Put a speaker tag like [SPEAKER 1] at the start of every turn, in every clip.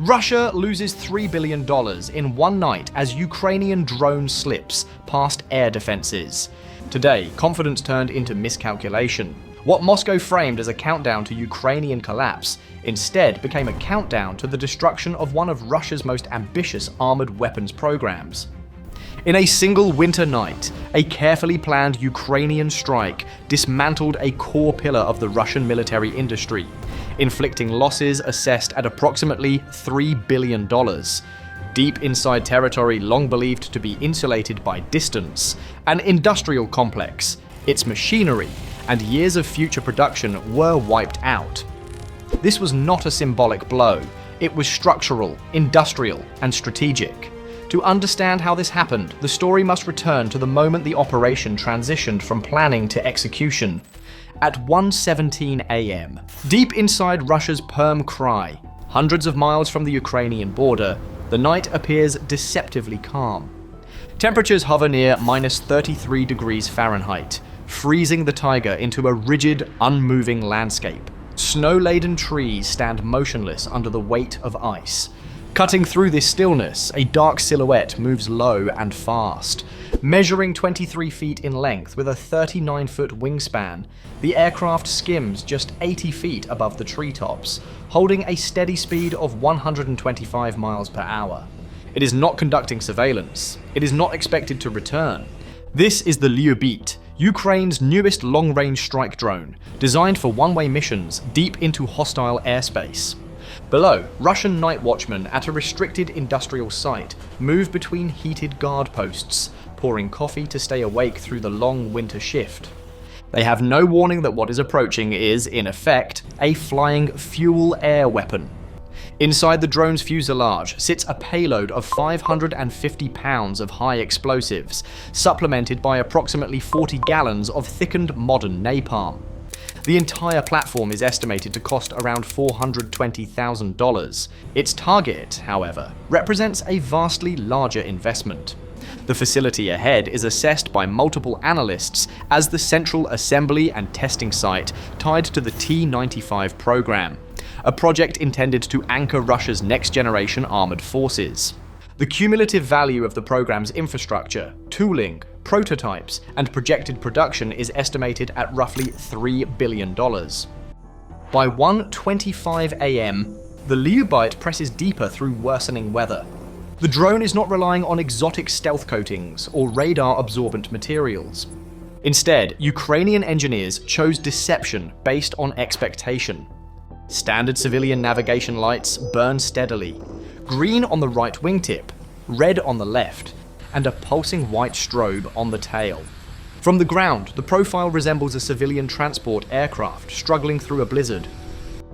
[SPEAKER 1] Russia loses $3 billion in one night as Ukrainian drone slips past air defenses. Today, confidence turned into miscalculation. What Moscow framed as a countdown to Ukrainian collapse instead became a countdown to the destruction of one of Russia's most ambitious armored weapons programs. In a single winter night, a carefully planned Ukrainian strike dismantled a core pillar of the Russian military industry, inflicting losses assessed at approximately $3 billion. Deep inside territory long believed to be insulated by distance, an industrial complex, its machinery, and years of future production were wiped out. This was not a symbolic blow, it was structural, industrial, and strategic. To understand how this happened, the story must return to the moment the operation transitioned from planning to execution. At 1:17 a.m., deep inside Russia's Perm Krai, hundreds of miles from the Ukrainian border, the night appears deceptively calm. Temperatures hover near -33 degrees Fahrenheit, freezing the taiga into a rigid, unmoving landscape. Snow-laden trees stand motionless under the weight of ice. Cutting through this stillness, a dark silhouette moves low and fast. Measuring 23 feet in length with a 39-foot wingspan, the aircraft skims just 80 feet above the treetops, holding a steady speed of 125 miles per hour. It is not conducting surveillance. It is not expected to return. This is the Liubyt, Ukraine's newest long-range strike drone, designed for one-way missions deep into hostile airspace. Below, Russian night watchmen at a restricted industrial site move between heated guard posts, pouring coffee to stay awake through the long winter shift. They have no warning that what is approaching is, in effect, a flying fuel-air weapon. Inside the drone's fuselage sits a payload of 550 pounds of high explosives, supplemented by approximately 40 gallons of thickened modern napalm. The entire platform is estimated to cost around $420,000. Its target, however, represents a vastly larger investment. The facility ahead is assessed by multiple analysts as the central assembly and testing site tied to the T-95 program, a project intended to anchor Russia's next-generation armored forces. The cumulative value of the program's infrastructure, tooling, prototypes, and projected production is estimated at roughly $3 billion. By 1:25 a.m., the Liubyt presses deeper through worsening weather. The drone is not relying on exotic stealth coatings or radar-absorbent materials. Instead, Ukrainian engineers chose deception based on expectation. Standard civilian navigation lights burn steadily, green on the right wingtip, red on the left, and a pulsing white strobe on the tail. From the ground, the profile resembles a civilian transport aircraft struggling through a blizzard.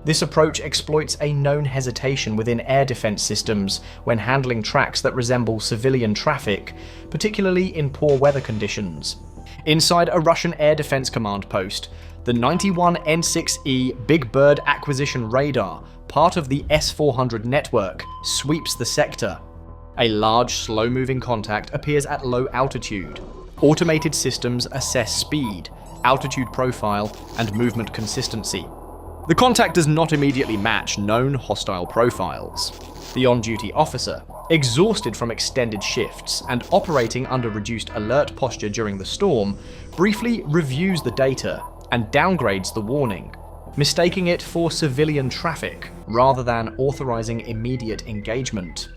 [SPEAKER 1] This approach exploits a known hesitation within air defense systems when handling tracks that resemble civilian traffic, particularly in poor weather conditions. Inside a Russian air defense command post, the 91 N6E Big Bird acquisition radar, part of the S-400 network, sweeps the sector. A large, slow-moving contact appears at low altitude. Automated systems assess speed, altitude profile, and movement consistency. The contact does not immediately match known hostile profiles. The on-duty officer, exhausted from extended shifts and operating under reduced alert posture during the storm, briefly reviews the data and downgrades the warning, mistaking it for civilian traffic rather than authorizing immediate engagement.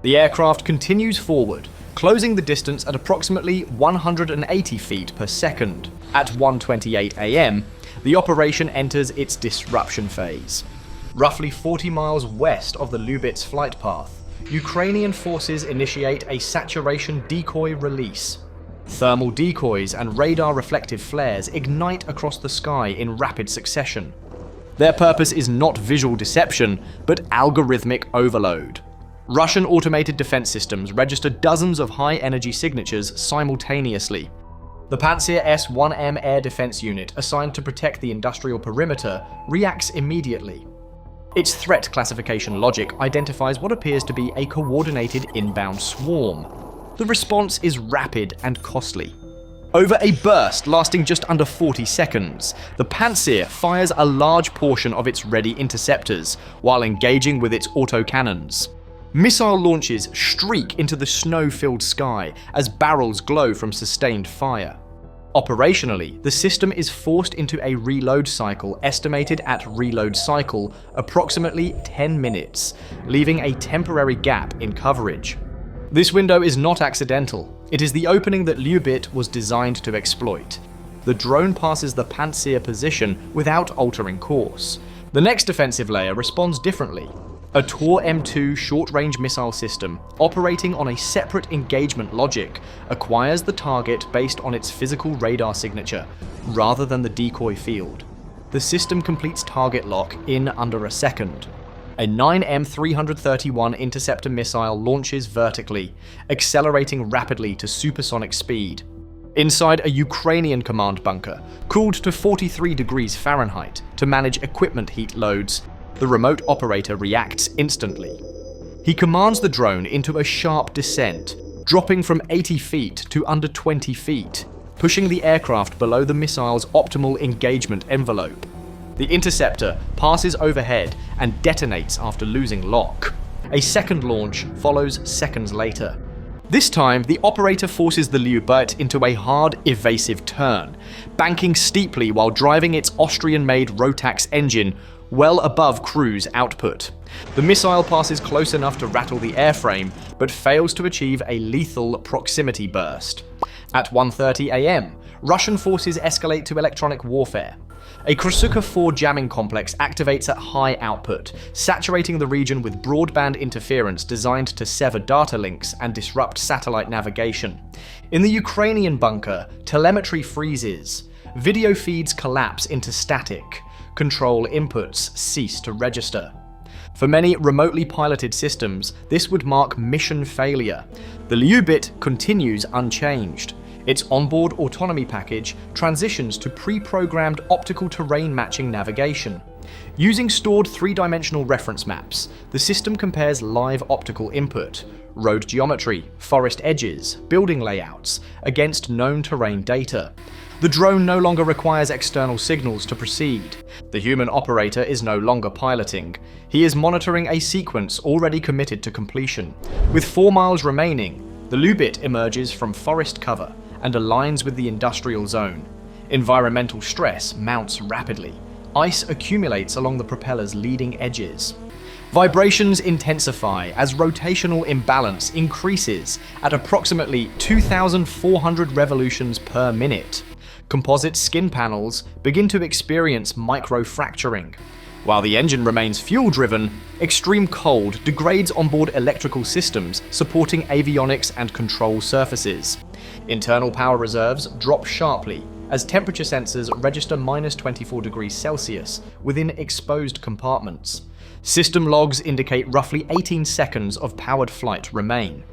[SPEAKER 1] The aircraft continues forward, closing the distance at approximately 180 feet per second. At 1:28 a.m., the operation enters its disruption phase. Roughly 40 miles west of the Liubyt's flight path, Ukrainian forces initiate a saturation decoy release. Thermal decoys and radar reflective flares ignite across the sky in rapid succession. Their purpose is not visual deception, but algorithmic overload. Russian automated defense systems register dozens of high-energy signatures simultaneously. The Pantsir S-1M air defense unit, assigned to protect the industrial perimeter, reacts immediately. Its threat classification logic identifies what appears to be a coordinated inbound swarm. The response is rapid and costly. Over a burst lasting just under 40 seconds, the Pantsir fires a large portion of its ready interceptors while engaging with its autocannons. Missile launches streak into the snow-filled sky as barrels glow from sustained fire. Operationally, the system is forced into a reload cycle estimated at reload cycle approximately 10 minutes, leaving a temporary gap in coverage. This window is not accidental. It is the opening that Liubyt was designed to exploit. The drone passes the Pantsir position without altering course. The next defensive layer responds differently. A Tor M2 short-range missile system, operating on a separate engagement logic, acquires the target based on its physical radar signature, rather than the decoy field. The system completes target lock in under a second. A 9M331 interceptor missile launches vertically, accelerating rapidly to supersonic speed. Inside a Ukrainian command bunker, cooled to 43 degrees Fahrenheit to manage equipment heat loads, the remote operator reacts instantly. He commands the drone into a sharp descent, dropping from 80 feet to under 20 feet, pushing the aircraft below the missile's optimal engagement envelope. The interceptor passes overhead and detonates after losing lock. A second launch follows seconds later. This time, the operator forces the Liubyt into a hard, evasive turn, banking steeply while driving its Austrian-made Rotax engine well above cruise output. The missile passes close enough to rattle the airframe, but fails to achieve a lethal proximity burst. At 1:30 a.m., Russian forces escalate to electronic warfare. A Krasuka 4 jamming complex activates at high output, saturating the region with broadband interference designed to sever data links and disrupt satellite navigation. In the Ukrainian bunker, telemetry freezes. Video feeds collapse into static. Control inputs cease to register. For many remotely piloted systems, this would mark mission failure. The Liubyt continues unchanged. Its onboard autonomy package transitions to pre-programmed optical terrain matching navigation. Using stored three-dimensional reference maps, the system compares live optical input, road geometry, forest edges, building layouts, against known terrain data. The drone no longer requires external signals to proceed. The human operator is no longer piloting. He is monitoring a sequence already committed to completion. With 4 miles remaining, the Liubyt emerges from forest cover and aligns with the industrial zone. Environmental stress mounts rapidly. Ice accumulates along the propeller's leading edges. Vibrations intensify as rotational imbalance increases at approximately 2,400 revolutions per minute. Composite skin panels begin to experience micro-fracturing. While the engine remains fuel-driven, extreme cold degrades onboard electrical systems supporting avionics and control surfaces. Internal power reserves drop sharply as temperature sensors register -24 degrees Celsius within exposed compartments. System logs indicate roughly 18 seconds of powered flight remain.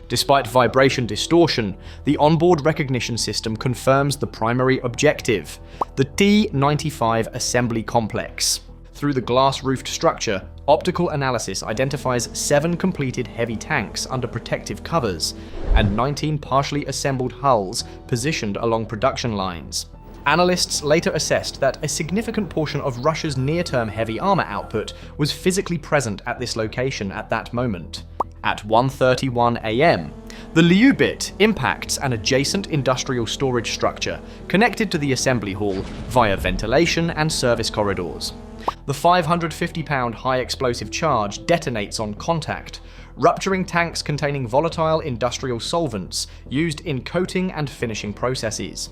[SPEAKER 1] Despite vibration distortion, the onboard recognition system confirms the primary objective, the T-95 assembly complex. Through the glass-roofed structure, optical analysis identifies 7 completed heavy tanks under protective covers and 19 partially assembled hulls positioned along production lines. Analysts later assessed that a significant portion of Russia's near-term heavy armor output was physically present at this location at that moment. At 1:31 a.m., the Liubyt impacts an adjacent industrial storage structure connected to the assembly hall via ventilation and service corridors. The 550-pound high-explosive charge detonates on contact, rupturing tanks containing volatile industrial solvents used in coating and finishing processes.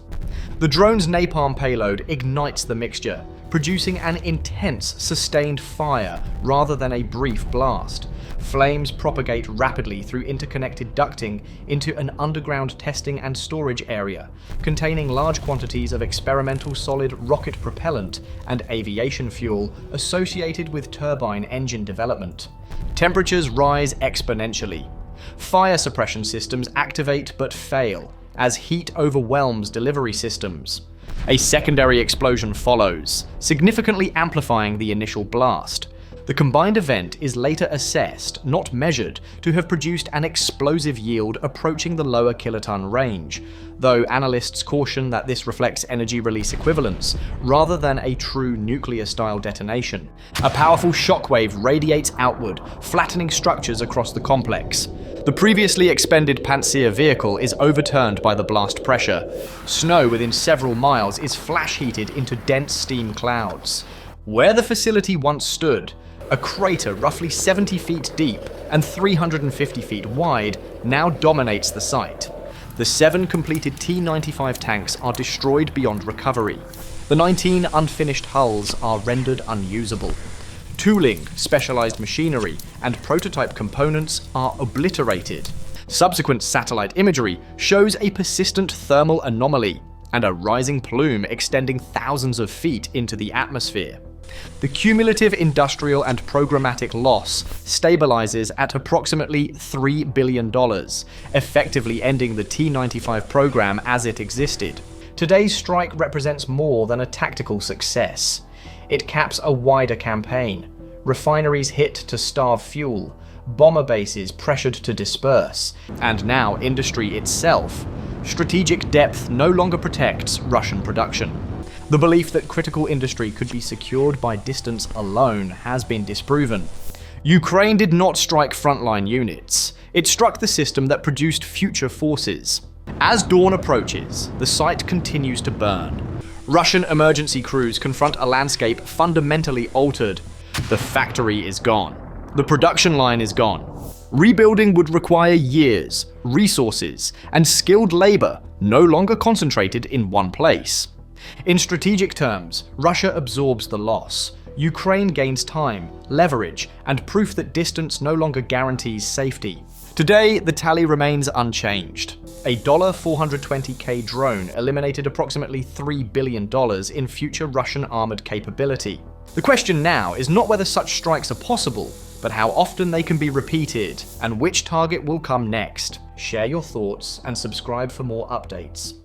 [SPEAKER 1] The drone's napalm payload ignites the mixture, producing an intense, sustained fire rather than a brief blast. Flames propagate rapidly through interconnected ducting into an underground testing and storage area, containing large quantities of experimental solid rocket propellant and aviation fuel associated with turbine engine development. Temperatures rise exponentially. Fire suppression systems activate but fail, as heat overwhelms delivery systems. A secondary explosion follows, significantly amplifying the initial blast. The combined event is later assessed, not measured, to have produced an explosive yield approaching the lower kiloton range, though analysts caution that this reflects energy release equivalence, rather than a true nuclear-style detonation. A powerful shockwave radiates outward, flattening structures across the complex. The previously expended Pantsir vehicle is overturned by the blast pressure. Snow within several miles is flash-heated into dense steam clouds. Where the facility once stood, a crater roughly 70 feet deep and 350 feet wide now dominates the site. The 7 completed T-95 tanks are destroyed beyond recovery. The 19 unfinished hulls are rendered unusable. Tooling, specialized machinery, and prototype components are obliterated. Subsequent satellite imagery shows a persistent thermal anomaly and a rising plume extending thousands of feet into the atmosphere. The cumulative industrial and programmatic loss stabilizes at approximately $3 billion, effectively ending the T-95 program as it existed. Today's strike represents more than a tactical success. It caps a wider campaign. Refineries hit to starve fuel, bomber bases pressured to disperse, and now industry itself. Strategic depth no longer protects Russian production. The belief that critical industry could be secured by distance alone has been disproven. Ukraine did not strike frontline units. It struck the system that produced future forces. As dawn approaches, the site continues to burn. Russian emergency crews confront a landscape fundamentally altered. The factory is gone. The production line is gone. Rebuilding would require years, resources, and skilled labor no longer concentrated in one place. In strategic terms, Russia absorbs the loss. Ukraine gains time, leverage, and proof that distance no longer guarantees safety. Today, the tally remains unchanged. A $420K drone eliminated approximately $3 billion in future Russian armored capability. The question now is not whether such strikes are possible, but how often they can be repeated, and which target will come next. Share your thoughts and subscribe for more updates.